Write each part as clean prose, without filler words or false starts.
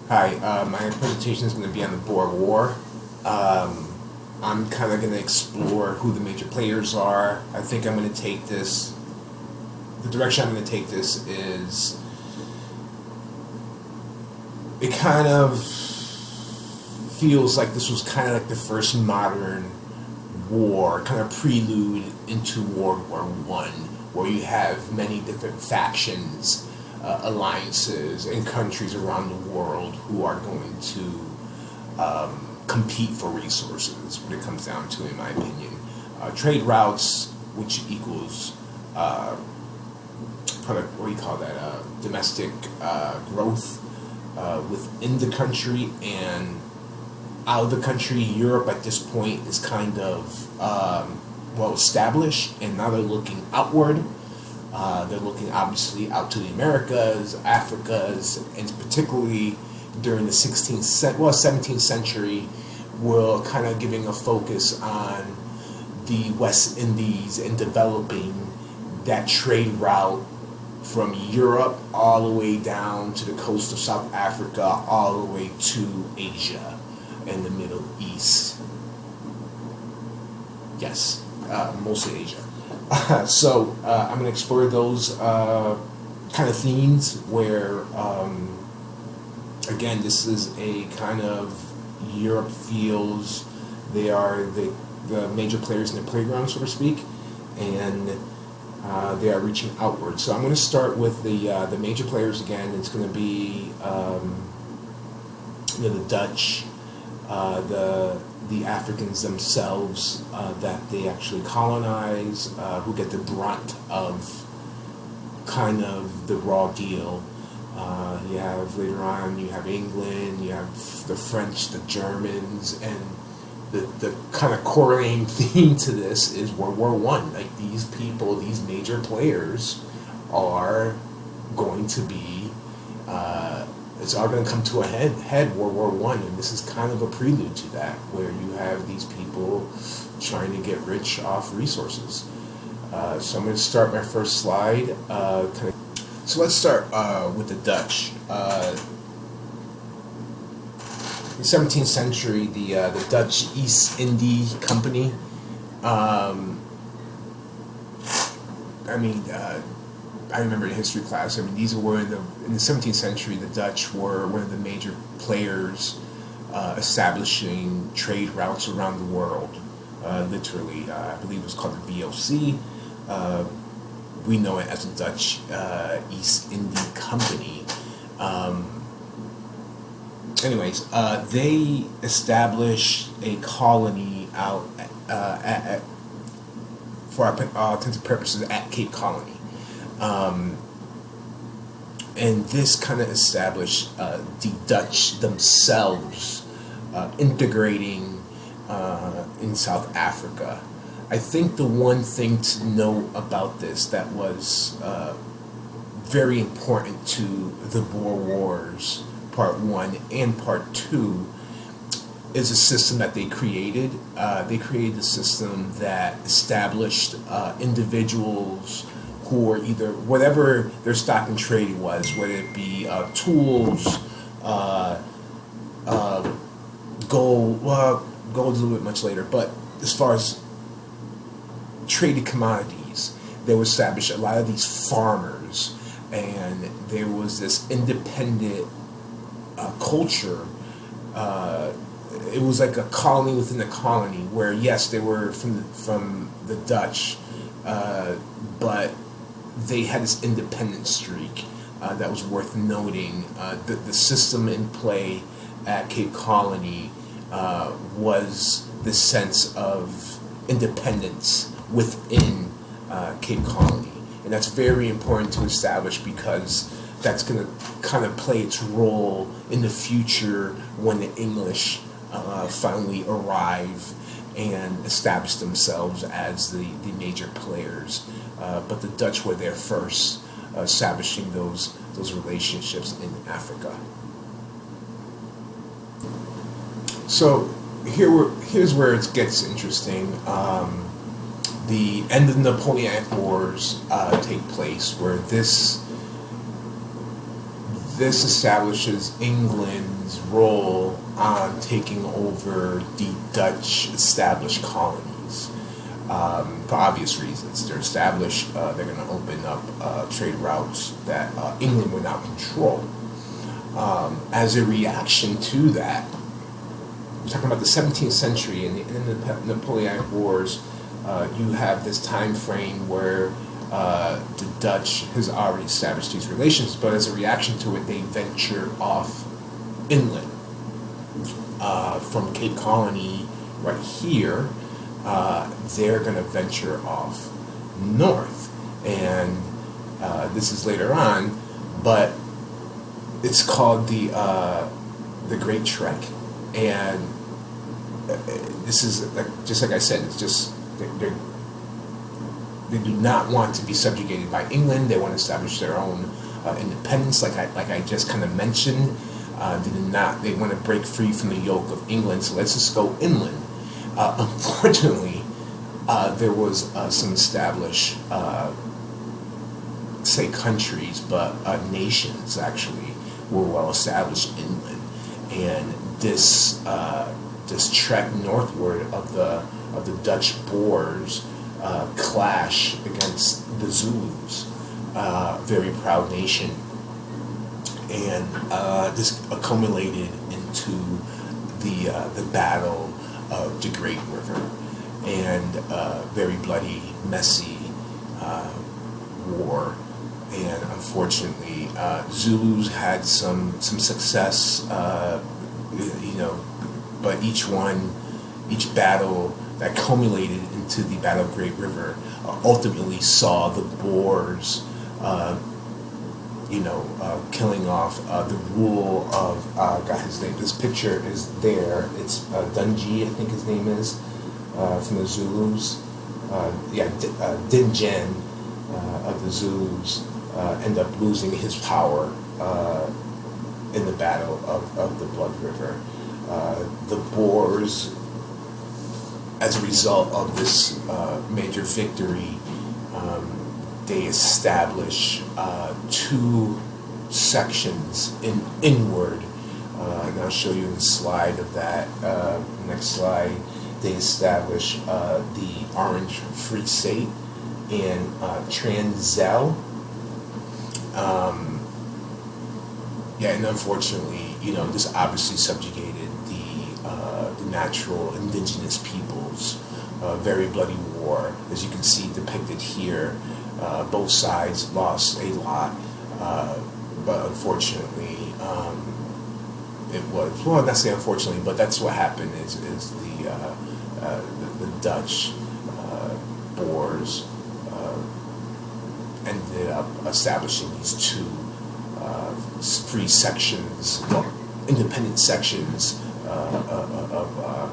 Hi, my presentation is going to be on the Boer War. I'm kind of going to explore who the major players are. I think I'm going to take this, the direction I'm going to take this is, it kind of feels like this was kind of like the first modern war, kind of prelude into World War One, where you have many different factions, alliances, and countries around the world who are going to compete for resources. What it comes down to, in my opinion, trade routes, which equals product. What do you call that? Domestic growth within the country and out of the country. Europe at this point is kind of well established, and now they're looking outward. They're looking obviously out to the Americas, Africas, and particularly during the 17th century, we're kind of giving a focus on the West Indies and developing that trade route from Europe all the way down to the coast of South Africa, all the way to Asia and the Middle East. Yes, mostly Asia. So I'm going to explore those kind of themes where, again, this is a kind of Europe feels they are the major players in the playground, so to speak, and they are reaching outward. So I'm going to start with the major players again. It's going to be the Dutch, the Africans themselves that they actually colonize, who get the brunt of kind of the raw deal. You have later on, you have England, you have the French, the Germans, and the kind of correlating theme to this is World War One. Like, these people, these major players, are going to be it's all going to come to a head World War One, and this is kind of a prelude to that, where you have these people trying to get rich off resources. So I'm going to start my first slide. So let's start with the Dutch. In the 17th century, the Dutch East India Company. I remember in history class. These were in the 17th century. The Dutch were one of the major players, establishing trade routes around the world. Literally, I believe it was called the VOC. We know it as the Dutch East India Company. They established a colony out for all intents and purposes at Cape Colony. And this kind of established the Dutch themselves integrating in South Africa. I think the one thing to know about this that was very important to the Boer Wars, Part 1 and Part 2, is a system that they created. They created a system that established individuals who were either, whatever their stock and trade was, whether it be tools, gold. Well, gold's a little bit much later, but as far as traded commodities, they would establish a lot of these farmers, and there was this independent culture. It was like a colony within a colony, where yes, they were from the Dutch, but they had this independent streak that was worth noting. The system in play at Cape Colony was the sense of independence within Cape Colony, and that's very important to establish, because that's going to kind of play its role in the future when the English finally arrive and establish themselves as the major players. But the Dutch were there first, establishing those relationships in Africa. So here's where it gets interesting. The end of the Napoleonic Wars take place, where this establishes England's role on taking over the Dutch established colonies. For obvious reasons, they're established. They're going to open up trade routes that England would not control. As a reaction to that, we're talking about the 17th century and the Napoleonic Wars. You have this time frame where the Dutch has already established these relations, but as a reaction to it, they venture off inland from Cape Colony right here. They're going to venture off north, and this is later on, but it's called the Great Trek, and this is just like I said. It's just they do not want to be subjugated by England. They want to establish their own independence, like I just kind of mentioned. They want to break free from the yoke of England. So let's just go inland. Unfortunately, there was some established, say countries, but nations actually were well established inland, and this trek northward of the Dutch Boers clash against the Zulus, very proud nation, and this accumulated into the Battle of the Great River, and very bloody, messy war. And unfortunately, Zulus had some success, but each battle that culminated into the Battle of Great River ultimately saw the Boers, killing off the rule of, got his name, this picture is there, it's Dunji, I think his name is, from the Zulus, Dinjan of the Zulus, end up losing his power in the Battle of the Blood River. The Boers, as a result of this major victory, they establish two sections inward, and I'll show you the slide of that. Next slide. They establish the Orange Free State and Transvaal. And unfortunately, this obviously subjugated the natural indigenous peoples. Very bloody war, as you can see depicted here. Both sides lost a lot, but unfortunately, it was, well, not say unfortunately, but that's what happened. Is the Dutch Boers ended up establishing these two free sections, independent sections of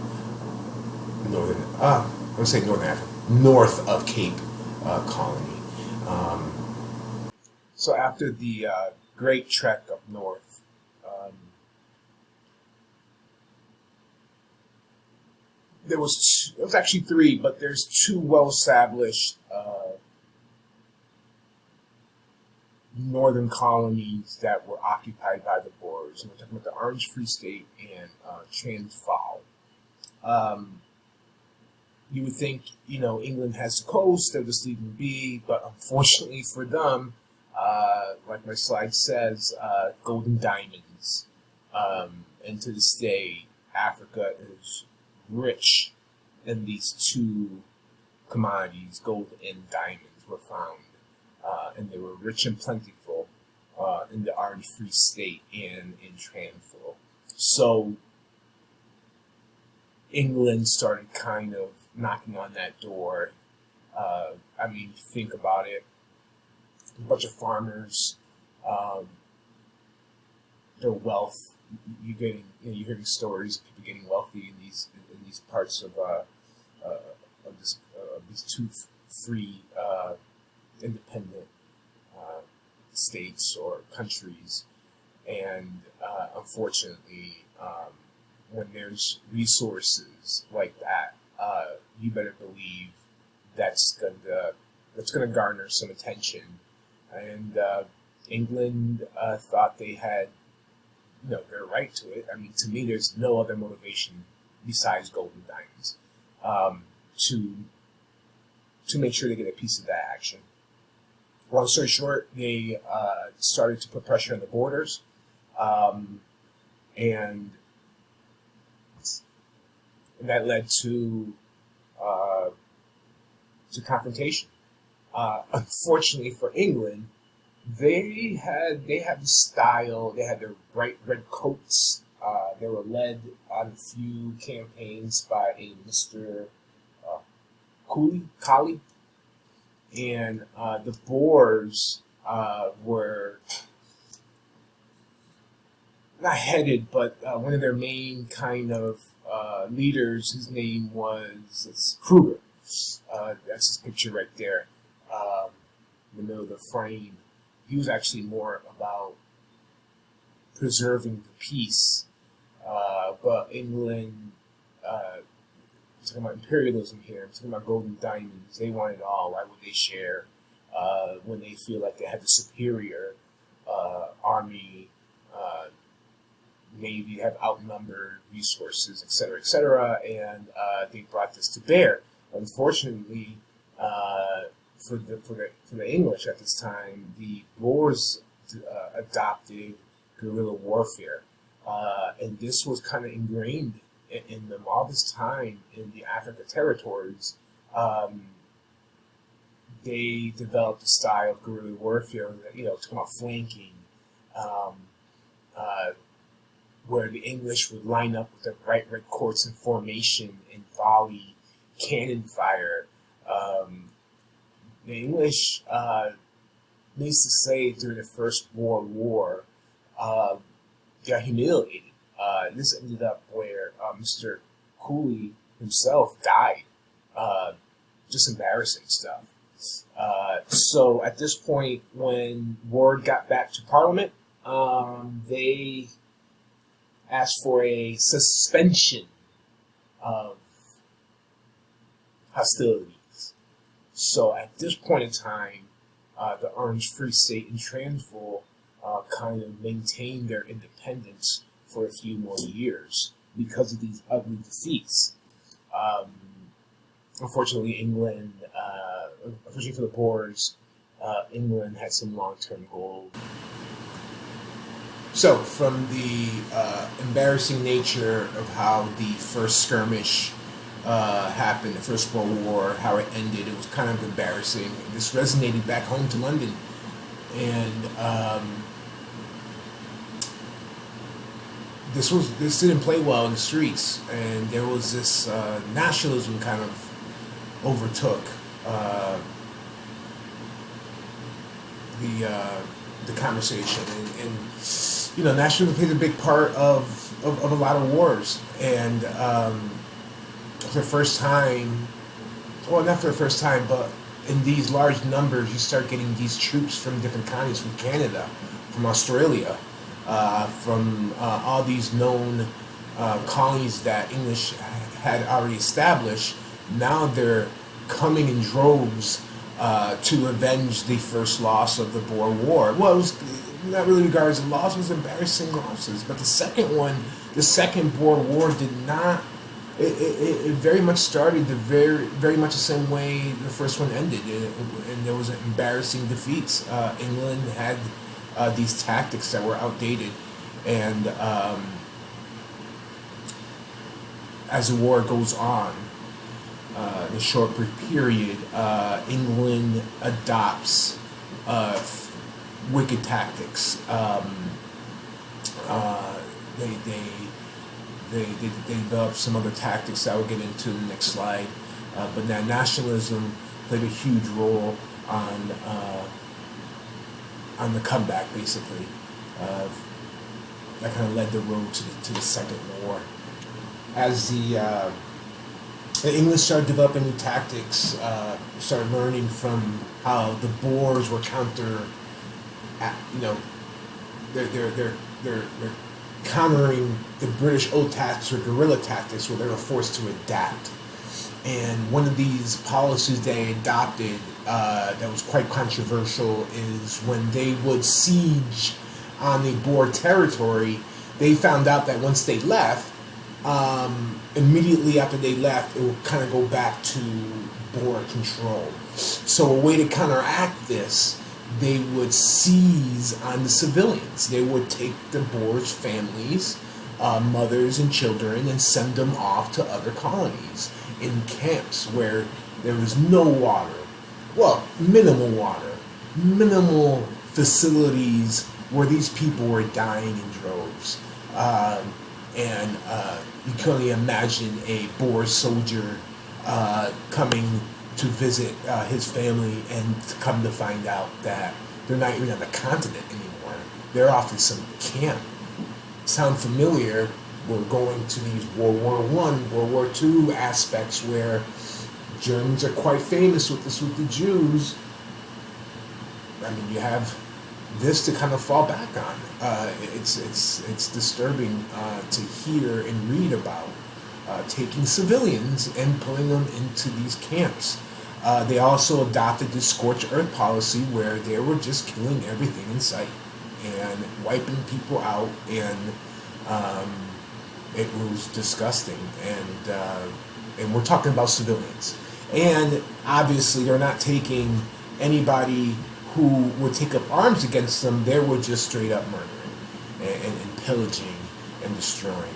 northern. I would say northern Africa, north of Cape Colony. So after the Great Trek up north, there was actually three, but there's two well-established northern colonies that were occupied by the Boers. And we're talking about the Orange Free State and Transvaal. You would think, England has the coast, they'll just leave them be, but unfortunately for them, like my slide says, golden diamonds. And to this day, Africa is rich in these two commodities, gold and diamonds were found. And they were rich and plentiful in the Orange Free State and in Transvaal. So England started kind of knocking on that door. Think about it. A bunch of farmers, their wealth. You're hearing stories of people getting wealthy in these parts of these two free independent states or countries, and unfortunately, when there's resources like that, you better believe that's gonna garner some attention, and England thought they had, their right to it. I mean, to me, there's no other motivation besides gold and diamonds um, to to make sure they get a piece of that action. Long story short, they started to put pressure on the borders, um, and that led uh, to confrontation. Unfortunately for England, they had the style. They had their bright red coats. They were led on a few campaigns by a Mr. Uh, Colley, and the Boers were not headed, but one of their main kind of leaders. His name was Kruger. That's his picture right there, um, in the middle of the frame. He was actually more about preserving the peace, but England. I'm talking about imperialism here. I'm talking about gold and diamonds. They want it all. Why would they share when they feel like they had the superior army, navy, have outnumbered resources, et cetera, and they brought this to bear. Unfortunately, for the English at this time, the Boers adopted guerrilla warfare, and this was kind of ingrained in them all this time in the Africa territories. Um, they developed a style of guerrilla warfare, talking about flanking, um, uh, where the English would line up with their bright red coats in formation and volley cannon fire. The English, needs to say, during the First World War, uh, got humiliated. This ended up where Mr. Cooley himself died. Just embarrassing stuff. So at this point, when word got back to Parliament, they asked for a suspension of hostilities. So at this point in time, the Orange Free State and Transvaal kind of maintained their independence for a few more years because of these ugly defeats. Um, Unfortunately, unfortunately for the Boers, England had some long-term goals. So, from the embarrassing nature of how the first skirmish happened, the First World War, how it ended, it was kind of embarrassing. This resonated back home to London, and this didn't play well in the streets, and there was this nationalism kind of overtook the conversation, and nationalism plays a big part of a lot of wars, and for the first time, well, not for the first time, but in these large numbers, you start getting these troops from different colonies, from Canada, from Australia, from all these known colonies that English had already established. Now they're coming in droves to avenge the first loss of the Boer War. Well, it was not really regarded as a loss; it was embarrassing losses. But the second Boer War, did not. It very much started very much the same way the first one ended, and there was embarrassing defeats. England had these tactics that were outdated, and as the war goes on, in a short period, England adopts wicked tactics. They developed some other tactics that we'll get into in the next slide. But that nationalism played a huge role on the comeback, basically. That kind of led the road to the Second War. As the English started developing new tactics, started learning from how the Boers were they're countering the British old tactics or guerrilla tactics, where they were forced to adapt. And one of these policies they adopted that was quite controversial is when they would siege on the Boer territory, they found out that once they left, immediately after they left, it would kind of go back to Boer control. So a way to counteract this, they would seize on the civilians. They would take the Boers' families, mothers and children, and send them off to other colonies in camps where there was no water, well, minimal water, minimal facilities where these people were dying in droves. And you can only imagine a Boer soldier coming to visit his family and to come to find out that they're not even on the continent anymore. They're off in some camp. Sound familiar? We're going to these World War One, World War Two aspects where Germans are quite famous with this with the Jews. I mean, you have this to kind of fall back on. It's disturbing to hear and read about taking civilians and pulling them into these camps. They also adopted the scorched earth policy where they were just killing everything in sight and wiping people out, and it was disgusting. And we're talking about civilians. And obviously, they're not taking anybody who would take up arms against them. They were just straight up murdering and pillaging and destroying.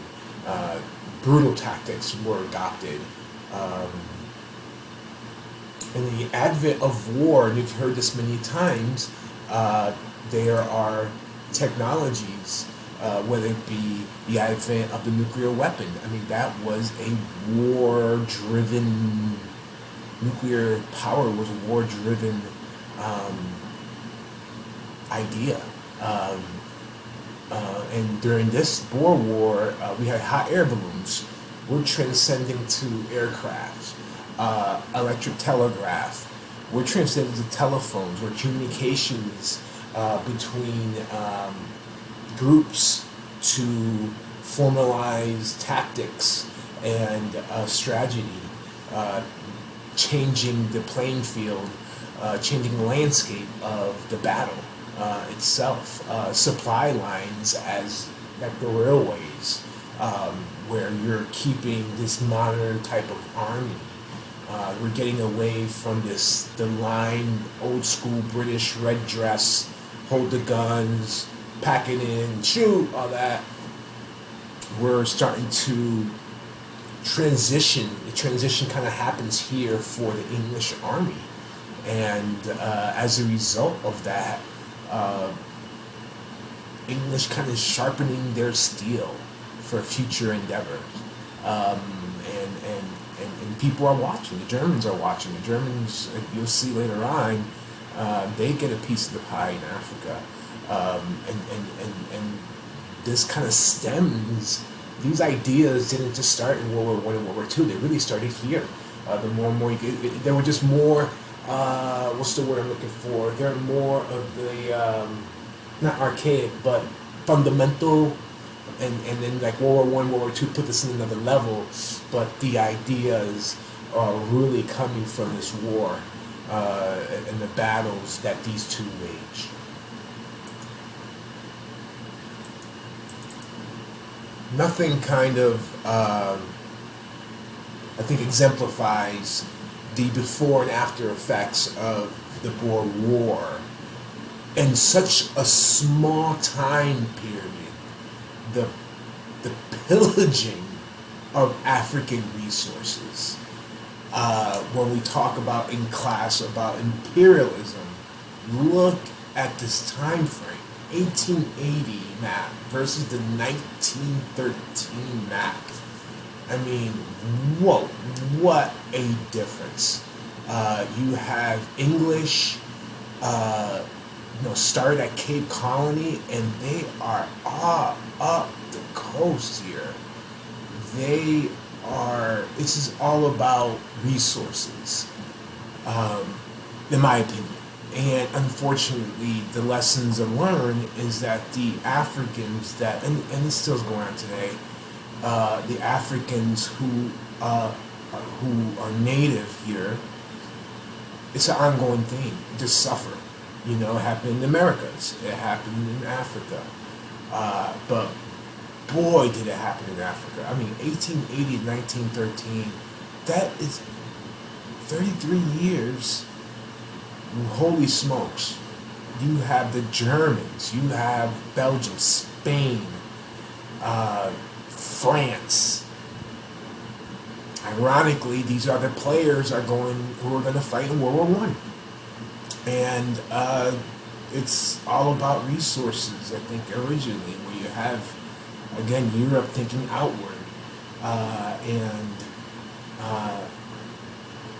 Brutal tactics were adopted. In the advent of war, and you've heard this many times, there are technologies, whether it be the advent of the nuclear weapon. I mean, that was a war-driven, nuclear power was a war-driven idea. And during this Boer War, we had hot air balloons. We're transcending to aircraft, electric telegraph. We're transcending to telephones, where communications between groups to formalize tactics and strategy, changing the playing field, changing the landscape of the battle itself. Supply lines as like the railways, where you're keeping this modern type of army. We're getting away from the line, old school British red dress, hold the guns, pack it in, shoot, all that. We're starting to transition. The transition kind of happens here for the English army. And as a result of that, English kind of sharpening their steel for future endeavors. And people are watching. The Germans are watching. The Germans, you'll see later on, they get a piece of the pie in Africa. And this kind of stems, these ideas didn't just start in World War I and World War II. They really started here. The more and more you get, there were just more, what's the word I'm looking for? They're more of the, not archaic, but fundamental, and then like World War I, World War II put this in another level, but the ideas are really coming from this war and the battles that these two wage. Nothing kind of, I think, exemplifies the before and after effects of the Boer War in such a small time period. The pillaging of African resources. When we talk about in class about imperialism, look at this time frame. 1880 map versus the 1913 map. I mean, whoa, what a difference. You have English, started at Cape Colony, and they are all up the coast here. This is all about resources, in my opinion. And unfortunately, the lessons are learned is that the Africans and it still is going on today, the Africans who who are native here, it's an ongoing thing. Just suffer. You know, it happened in the Americas. It happened in Africa. But boy, did it happen in Africa. I mean, 1880 to 1913. That is 33 years. Holy smokes. You have the Germans. You have Belgium, Spain, France. Ironically, these other players are who are going to fight in World War One, and it's all about resources. I think originally, where you have again Europe thinking outward, and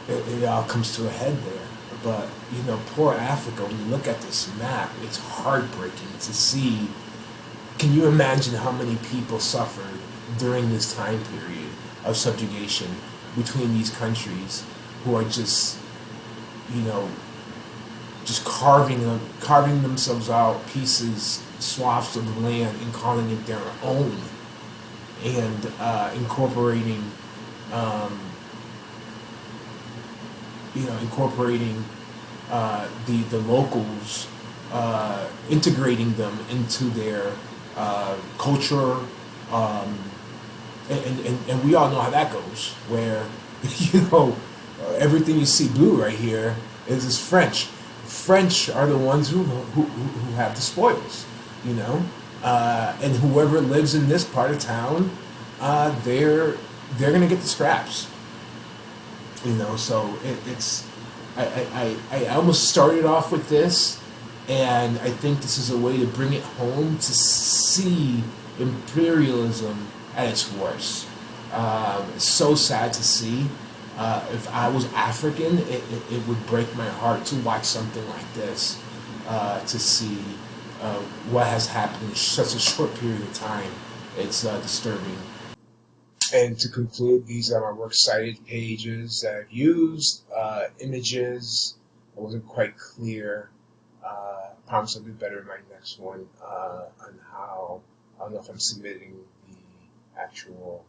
it all comes to a head there. But you know, poor Africa. When you look at this map, it's heartbreaking to see. Can you imagine how many people suffered during this time period of subjugation between these countries, who are just, you know, just carving themselves out pieces, swaths of the land, and calling it their own, and incorporating, um, incorporating the locals, integrating them into their culture, um, and we all know how that goes. Where everything you see blue right here is French. French are the ones who have the spoils, and whoever lives in this part of town, they're gonna get the scraps. So it's I almost started off with this, and I think this is a way to bring it home to see imperialism at its worst. It's so sad to see. If I was African, it would break my heart to watch something like this, to see what has happened in such a short period of time. It's disturbing. And to conclude, these are my works cited pages that I've used. Images, I wasn't quite clear. Promise I'll do better in my next one, on how, I don't know if I'm submitting the actual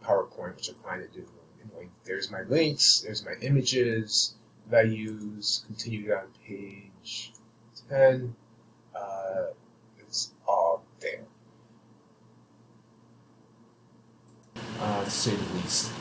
PowerPoint, which I'm trying to do. Anyway, there's my links, there's my images that I use, continued on page 10. It's all there, to say the least.